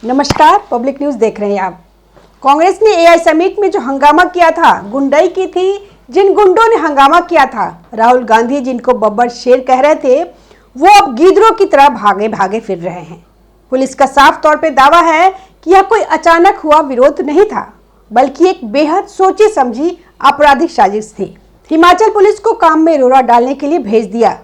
नमस्कार, public news देख रहे हैं आप। कांग्रेस ने एआई समिट में जो हंगामा किया था, गुंडाई की थी। जिन गुंडों ने हंगामा किया था, राहुल गांधी जिनको बब्बर शेर कह रहे थे, वो अब गीदड़ों की तरह भागे भागे फिर रहे हैं। पुलिस का साफ तौर पे दावा है कि यह कोई अचानक हुआ विरोध नहीं था, बल्कि एक बेहद सोची समझी आपराधिक साजिश थी। हिमाचल पुलिस को काम में रोड़ा डालने के लिए भेज दिया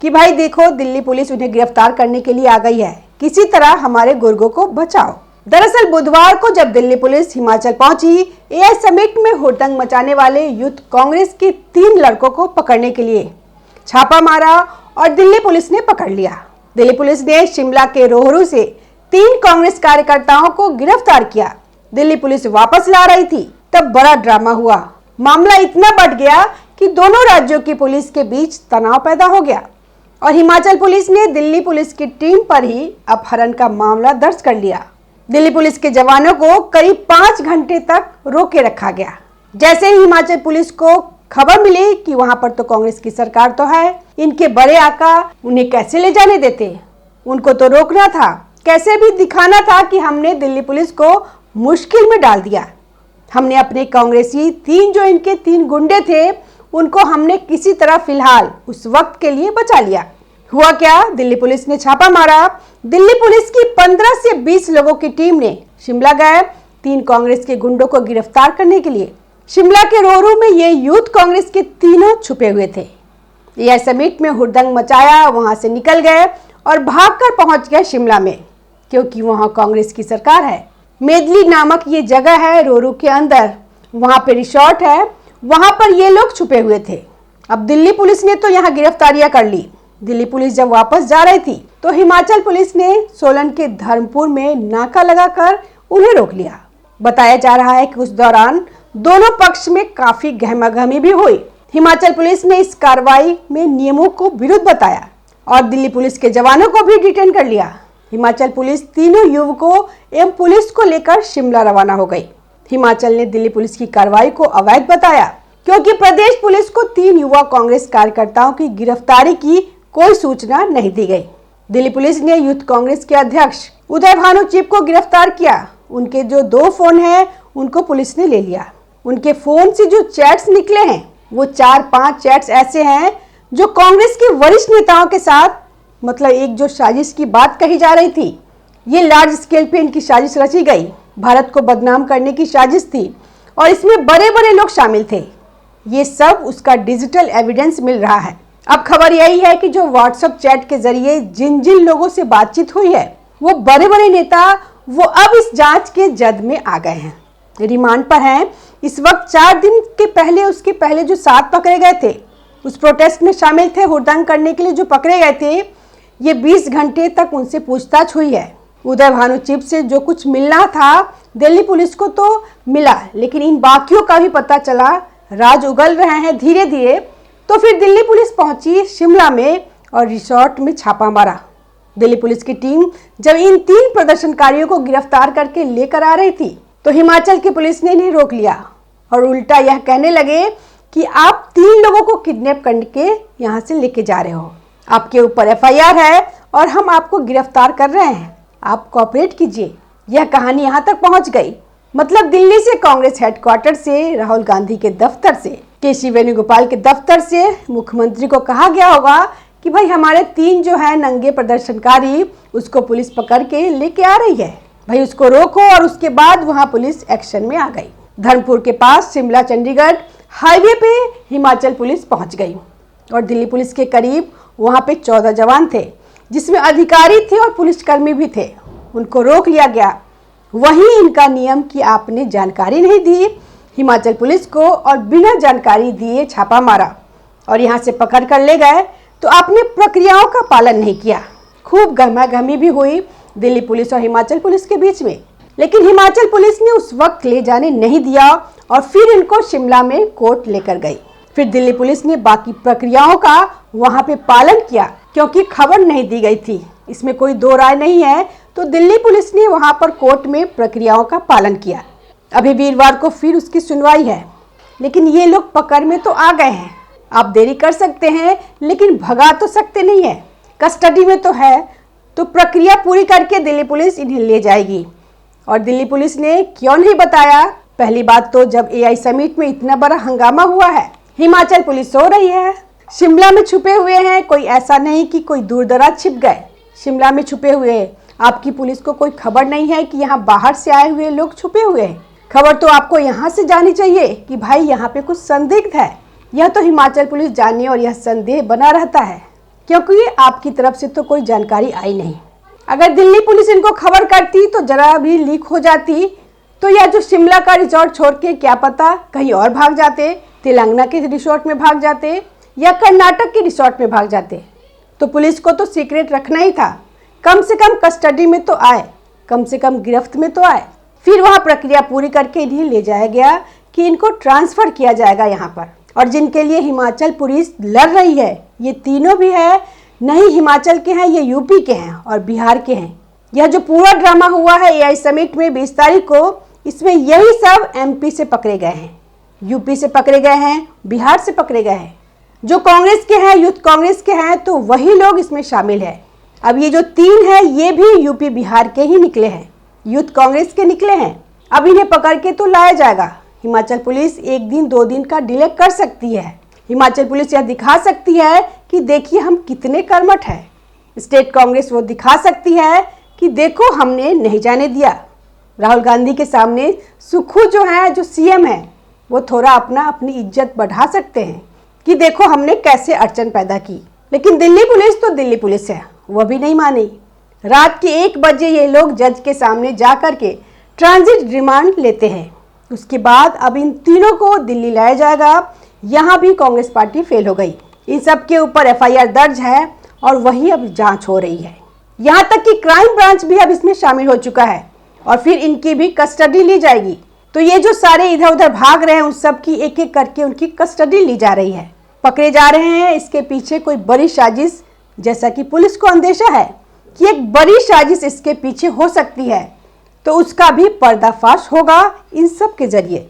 कि भाई देखो, दिल्ली पुलिस उन्हें गिरफ्तार करने के लिए आ गई है, किसी तरह हमारे गुर्गों को बचाओ। दरअसल बुधवार को जब दिल्ली पुलिस हिमाचल पहुंची, एआई समिट में हुड़दंग मचाने वाले यूथ कांग्रेस के 3 लड़कों को पकड़ने के लिए छापा मारा और दिल्ली पुलिस ने पकड़ लिया। दिल्ली पुलिस ने शिमला के रोहरू से 3 कांग्रेस कार्यकर्ताओं को गिरफ्तार किया। दिल्ली पुलिस वापस ला रही थी, तब बड़ा ड्रामा हुआ। मामला इतना बढ़ गया कि दोनों राज्यों की पुलिस के बीच तनाव पैदा हो गया और हिमाचल पुलिस ने दिल्ली पुलिस की टीम पर ही अपहरण का मामला दर्ज कर लिया। दिल्ली पुलिस के जवानों को करीब 5 घंटे तक रोके रखा गया। जैसे ही हिमाचल पुलिस को खबर मिली कि वहां पर तो कांग्रेस की सरकार तो है, इनके बड़े आका उन्हें कैसे ले जाने देते, उनको तो रोकना था, कैसे भी दिखाना था कि हमने दिल्ली पुलिस को मुश्किल में डाल दिया। हमने अपने कांग्रेसी 3 जो इनके 3 गुंडे थे, उनको हमने किसी तरह फिलहाल उस वक्त के लिए बचा लिया। हुआ क्या, दिल्ली पुलिस ने छापा मारा। दिल्ली पुलिस की 15 से 20 लोगों की टीम ने शिमला गए 3 कांग्रेस के गुंडों को गिरफ्तार करने के लिए। शिमला के रोहरू में ये यूथ कांग्रेस के तीनों छुपे हुए थे। एआई समिट में हुड़दंग मचाया, वहां से निकल गए और भागकर पहुंच गए शिमला में, क्योंकि वहां कांग्रेस की सरकार है। मेदली नामक ये जगह है रोहरू के अंदर, वहां पे रिसोर्ट है, वहां पर ये लोग छुपे हुए थे। अब दिल्ली पुलिस ने तो यहाँ गिरफ्तारियां कर ली। दिल्ली पुलिस जब वापस जा रही थी तो हिमाचल पुलिस ने सोलन के धर्मपुर में नाका लगाकर उन्हें रोक लिया। बताया जा रहा है कि उस दौरान दोनों पक्ष में काफी गहमागहमी भी हुई। हिमाचल पुलिस ने इस कार्रवाई में नियमों को विरुद्ध बताया और दिल्ली पुलिस के जवानों को भी डिटेन कर लिया। हिमाचल पुलिस तीनों युवकों एवं पुलिस को लेकर शिमला रवाना हो गई। हिमाचल ने दिल्ली पुलिस की कार्रवाई को अवैध बताया, क्योंकि प्रदेश पुलिस को 3 युवा कांग्रेस कार्यकर्ताओं की गिरफ्तारी की कोई सूचना नहीं दी गई। दिल्ली पुलिस ने यूथ कांग्रेस के अध्यक्ष उदय भानु चिप को गिरफ्तार किया। उनके जो 2 फोन हैं, उनको पुलिस ने ले लिया। उनके फोन से जो चैट्स निकले हैं, वो 4-5 चैट्स ऐसे हैं जो कांग्रेस के वरिष्ठ नेताओं के साथ, मतलब एक जो साजिश की बात कही जा रही थी, ये लार्ज स्केल पे इनकी साजिश रची गई। भारत को बदनाम करने की साजिश थी और इसमें बड़े बड़े लोग शामिल थे। ये सब उसका डिजिटल एविडेंस मिल रहा है। अब खबर यही है कि जो व्हाट्सएप चैट के जरिए जिन जिन लोगों से बातचीत हुई है, वो बड़े बड़े नेता वो अब इस जांच के जद में आ गए हैं, रिमांड पर हैं। इस वक्त 4 दिन के पहले, उसके पहले जो 7 पकड़े गए थे, उस प्रोटेस्ट में शामिल थे, हुड़दंग करने के लिए जो पकड़े गए थे, ये 20 घंटे तक उनसे पूछताछ हुई है। उदय भानु चिप से जो कुछ मिलना था दिल्ली पुलिस को तो मिला, लेकिन इन बाकियों का भी पता चला। राज उगल रहे हैं धीरे धीरे। तो फिर दिल्ली पुलिस पहुंची शिमला में और रिसोर्ट में छापा मारा। दिल्ली पुलिस की टीम जब इन 3 प्रदर्शनकारियों को गिरफ्तार करके लेकर आ रही थी, तो हिमाचल की पुलिस ने इन्हें रोक लिया और उल्टा यह कहने लगे कि आप 3 लोगों को किडनैप करके यहाँ से लेके जा रहे हो, आपके ऊपर FIR है और हम आपको गिरफ्तार कर रहे हैं, आप कोऑपरेट कीजिए। यह कहानी यहाँ तक पहुँच गई। मतलब दिल्ली से, कांग्रेस हेडक्वार्टर से, राहुल गांधी के दफ्तर से, केसी वेणुगोपाल के दफ्तर से मुख्यमंत्री को कहा गया होगा कि भाई हमारे 3 जो है नंगे प्रदर्शनकारी, उसको पुलिस पकड़ के लेके आ रही है, भाई उसको रोको। और उसके बाद वहाँ पुलिस एक्शन में आ गई। धर्मपुर के पास शिमला चंडीगढ़ हाईवे पे हिमाचल पुलिस पहुँच गई और दिल्ली पुलिस के करीब वहाँ पे 14 जवान थे, जिसमें अधिकारी थे और पुलिसकर्मी भी थे। उनको रोक लिया गया। वहीं इनका नियम कि आपने जानकारी नहीं दी हिमाचल पुलिस को और बिना जानकारी दिए छापा मारा और यहाँ से पकड़ कर ले गए, तो आपने प्रक्रियाओं का पालन नहीं किया। खूब गहमागहमी भी हुई दिल्ली पुलिस और हिमाचल पुलिस के बीच में, लेकिन हिमाचल पुलिस ने उस वक्त ले जाने नहीं दिया और फिर इनको शिमला में कोर्ट लेकर गई। फिर दिल्ली पुलिस ने बाकी प्रक्रियाओं का वहाँ पे पालन किया, क्योंकि खबर नहीं दी गई थी, इसमें कोई 2 राय नहीं है। तो दिल्ली पुलिस ने वहाँ पर कोर्ट में प्रक्रियाओं का पालन किया। अभी वीरवार को फिर उसकी सुनवाई है, लेकिन ये लोग पकड़ में तो आ गए हैं। आप देरी कर सकते हैं, लेकिन भगा तो सकते नहीं है। कस्टडी में तो है, तो प्रक्रिया पूरी करके दिल्ली पुलिस इन्हें ले जाएगी। और दिल्ली पुलिस ने क्यों नहीं बताया? पहली बात तो जब एआई समिट में इतना बड़ा हंगामा हुआ है, हिमाचल पुलिस सो रही है, शिमला में छुपे हुए हैं। कोई ऐसा नहीं कि कोई दूर दराज छिप गए, शिमला में छुपे हुए हैं। आपकी पुलिस को कोई खबर नहीं है कि यहाँ बाहर से आए हुए लोग छुपे हुए हैं। खबर तो आपको यहाँ से जानी चाहिए कि भाई यहाँ पे कुछ संदिग्ध है। यह तो हिमाचल पुलिस जाने और यह संदेह बना रहता है, क्योंकि आपकी तरफ से तो कोई जानकारी आई नहीं। अगर दिल्ली पुलिस इनको खबर करती तो जरा भी लीक हो जाती, तो यह जो शिमला का रिजॉर्ट छोड़ के क्या पता कहीं और भाग जाते, तेलंगाना के रिसोर्ट में भाग जाते या कर्नाटक के रिसोर्ट में भाग जाते। तो पुलिस को तो सीक्रेट रखना ही था। कम से कम कस्टडी में तो आए, कम से कम गिरफ्त में तो आए। फिर वहाँ प्रक्रिया पूरी करके इन्हें ले जाया गया कि इनको ट्रांसफ़र किया जाएगा यहाँ पर। और जिनके लिए हिमाचल पुलिस लड़ रही है, ये तीनों भी है, नहीं हिमाचल के हैं, ये यूपी के हैं और बिहार के हैं। यह जो पूरा ड्रामा हुआ है एआई समिट में 20 तारीख को, इसमें यही सब एमपी से पकड़े गए हैं, यूपी से पकड़े गए हैं, बिहार से पकड़े गए हैं। जो कांग्रेस के हैं, यूथ कांग्रेस के हैं, तो वही लोग इसमें शामिल है। अब ये जो 3 है, ये भी यूपी बिहार के ही निकले हैं, यूथ कांग्रेस के निकले हैं। अब इन्हें पकड़ के तो लाया जाएगा। हिमाचल पुलिस 1 दिन 2 दिन का डिले कर सकती है। हिमाचल पुलिस यह दिखा सकती है कि देखिए हम कितने कर्मठ हैं। स्टेट कांग्रेस वो दिखा सकती है कि देखो हमने नहीं जाने दिया। राहुल गांधी के सामने सुक्खू जो है, जो सीएम है, वो थोड़ा अपनी इज्जत बढ़ा सकते हैं कि देखो हमने कैसे अड़चन पैदा की। लेकिन दिल्ली पुलिस तो दिल्ली पुलिस है, वह भी नहीं मानी। रात के 1 बजे ये लोग जज के सामने जा कर के ट्रांजिट रिमांड लेते हैं। उसके बाद अब इन तीनों को दिल्ली लाया जाएगा। यहाँ भी कांग्रेस पार्टी फेल हो गई। इन सब के ऊपर एफआईआर दर्ज है और वही अब जांच हो रही है। यहाँ तक कि क्राइम ब्रांच भी अब इसमें शामिल हो चुका है और फिर इनकी भी कस्टडी ली जाएगी। तो ये जो सारे इधर उधर भाग रहे हैं, उन सब की एक एक करके उनकी कस्टडी ली जा रही है, पकड़े जा रहे हैं। इसके पीछे कोई बड़ी साजिश, जैसा कि पुलिस को अंदेशा है कि एक बड़ी साजिश इसके पीछे हो सकती है, तो उसका भी पर्दाफाश होगा इन सब के जरिए।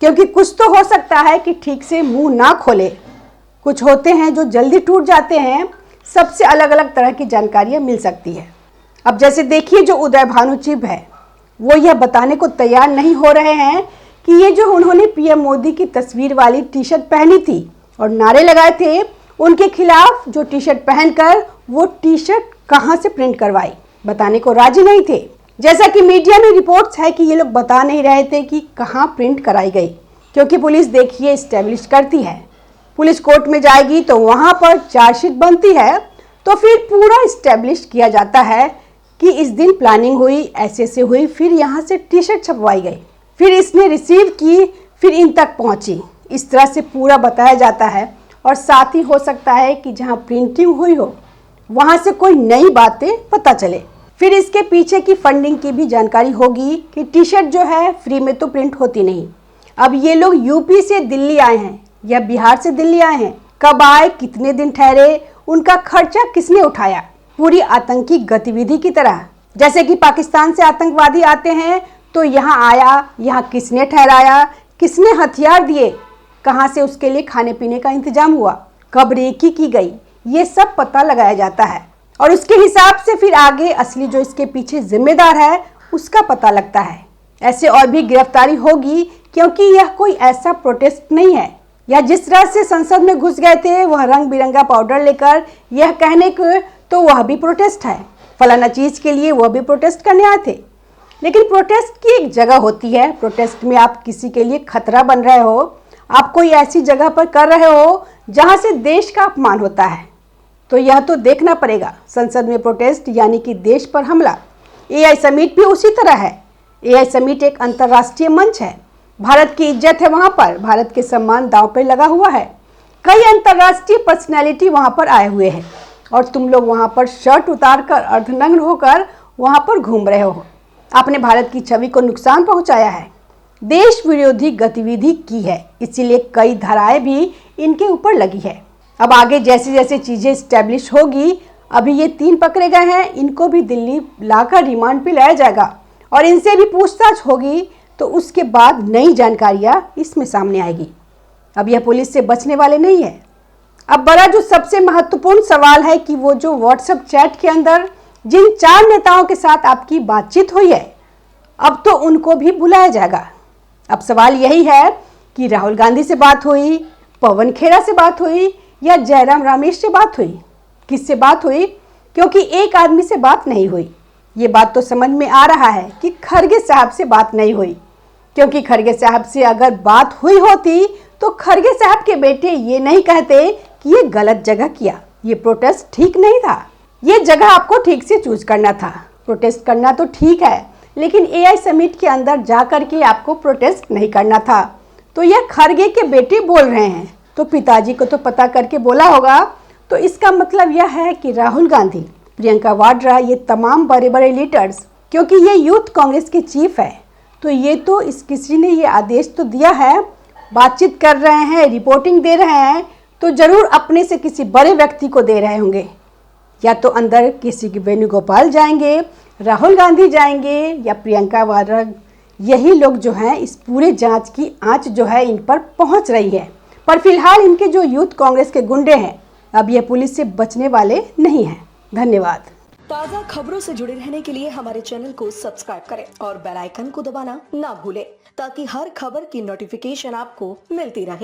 क्योंकि कुछ तो हो सकता है कि ठीक से मुंह ना खोले, कुछ होते हैं जो जल्दी टूट जाते हैं। सबसे अलग अलग तरह की जानकारियां मिल सकती है। अब जैसे देखिए, जो उदय भानुचिब है, वो यह बताने को तैयार नहीं हो रहे हैं कि ये जो उन्होंने पीएम मोदी की तस्वीर वाली टी शर्ट पहनी थी और नारे लगाए थे, उनके खिलाफ जो टी शर्ट पहनकर वो टी शर्ट कहाँ से प्रिंट करवाई, बताने को राजी नहीं थे। जैसा कि मीडिया में रिपोर्ट्स है कि ये लोग बता नहीं रहे थे कि कहाँ प्रिंट कराई गई, क्योंकि पुलिस देखिए एस्टेब्लिश करती है। पुलिस कोर्ट में जाएगी तो वहाँ पर चार्जशीट बनती है, तो फिर पूरा एस्टेब्लिश किया जाता है कि इस दिन प्लानिंग हुई, ऐसे से हुई, फिर यहाँ से टी शर्ट छपवाई गई, फिर इसने रिसीव की, फिर इन तक पहुँची। इस तरह से पूरा बताया जाता है। और साथ ही हो सकता है कि जहाँ प्रिंटिंग हुई हो वहाँ से कोई नई बातें पता चले। फिर इसके पीछे की फंडिंग की भी जानकारी होगी कि टी शर्ट जो है फ्री में तो प्रिंट होती नहीं। अब ये लोग यूपी से दिल्ली आए हैं या बिहार से दिल्ली आए हैं, कब आए, कितने दिन ठहरे, उनका खर्चा किसने उठाया, पूरी आतंकी गतिविधि की तरह। जैसे कि पाकिस्तान से आतंकवादी आते हैं तो यहाँ आया, यहाँ किसने ठहराया, किसने हथियार दिए, कहाँ से उसके लिए खाने पीने का इंतजाम हुआ, कब रेकी की गई, ये सब पता लगाया जाता है। और उसके हिसाब से फिर आगे असली जो इसके पीछे जिम्मेदार है उसका पता लगता है। ऐसे और भी गिरफ्तारी होगी, क्योंकि यह कोई ऐसा प्रोटेस्ट नहीं है। या जिस तरह से संसद में घुस गए थे वह रंग बिरंगा पाउडर लेकर, यह कहने को तो वह भी प्रोटेस्ट है, फलाना चीज़ के लिए वह भी प्रोटेस्ट करने आए थे। लेकिन प्रोटेस्ट की एक जगह होती है। प्रोटेस्ट में आप किसी के लिए खतरा बन रहे हो, आप कोई ऐसी जगह पर कर रहे हो जहां से देश का अपमान होता है, तो यह तो देखना पड़ेगा। संसद में प्रोटेस्ट यानी कि देश पर हमला। एआई समिट भी उसी तरह है। एआई समिट एक अंतर्राष्ट्रीय मंच है, भारत की इज्जत है वहां पर, भारत के सम्मान दांव पर लगा हुआ है। कई अंतर्राष्ट्रीय पर्सनैलिटी वहां पर आए हुए हैं और तुम लोग वहां पर शर्ट उतार कर अर्धनग्न होकर वहां पर घूम रहे हो। आपने भारत की छवि को नुकसान पहुंचाया है, देश विरोधी गतिविधि की है, इसीलिए कई धाराएं भी इनके ऊपर लगी है। अब आगे जैसे जैसे चीज़ें स्टैब्लिश होगी, अभी ये 3 पकड़े गए हैं, इनको भी दिल्ली लाकर रिमांड पे लाया जाएगा और इनसे भी पूछताछ होगी, तो उसके बाद नई जानकारियां इसमें सामने आएगी। अब यह पुलिस से बचने वाले नहीं है। अब बड़ा जो सबसे महत्वपूर्ण सवाल है कि वो जो व्हाट्सएप चैट के अंदर जिन 4 नेताओं के साथ आपकी बातचीत हुई है, अब तो उनको भी बुलाया जाएगा। अब सवाल यही है कि राहुल गांधी से बात हुई, पवन खेड़ा से बात हुई या जयराम रमेश से बात हुई? किससे बात हुई? क्योंकि एक आदमी से बात नहीं हुई। ये बात तो समझ में आ रहा है कि खरगे साहब से बात नहीं हुई, क्योंकि खरगे साहब से अगर बात हुई होती तो खरगे साहब के बेटे ये नहीं कहते कि ये गलत जगह किया, ये प्रोटेस्ट ठीक नहीं था, ये जगह आपको ठीक से चूज करना था। प्रोटेस्ट करना तो ठीक है, लेकिन एआई समिट के अंदर जा कर के आपको प्रोटेस्ट नहीं करना था। तो यह खरगे के बेटे बोल रहे हैं, तो पिताजी को तो पता करके बोला होगा। तो इसका मतलब यह है कि राहुल गांधी, प्रियंका वाड्रा, ये तमाम बड़े बड़े लीडर्स, क्योंकि ये यूथ कांग्रेस के चीफ है, तो ये तो किसी ने ये आदेश तो दिया है, बातचीत कर रहे हैं, रिपोर्टिंग दे रहे हैं, तो जरूर अपने से किसी बड़े व्यक्ति को दे रहे होंगे। या तो अंदर किसी के वेणुगोपाल जाएंगे, राहुल गांधी जाएंगे या प्रियंका वाड्रा। यही लोग जो हैं इस पूरे जांच की आंच जो है इन पर पहुंच रही है। पर फिलहाल इनके जो यूथ कांग्रेस के गुंडे हैं, अब ये पुलिस से बचने वाले नहीं हैं। धन्यवाद। ताज़ा खबरों से जुड़े रहने के लिए हमारे चैनल को सब्सक्राइब करें और बेल आइकन को दबाना ना भूलें, ताकि हर खबर की नोटिफिकेशन आपको मिलती रहे।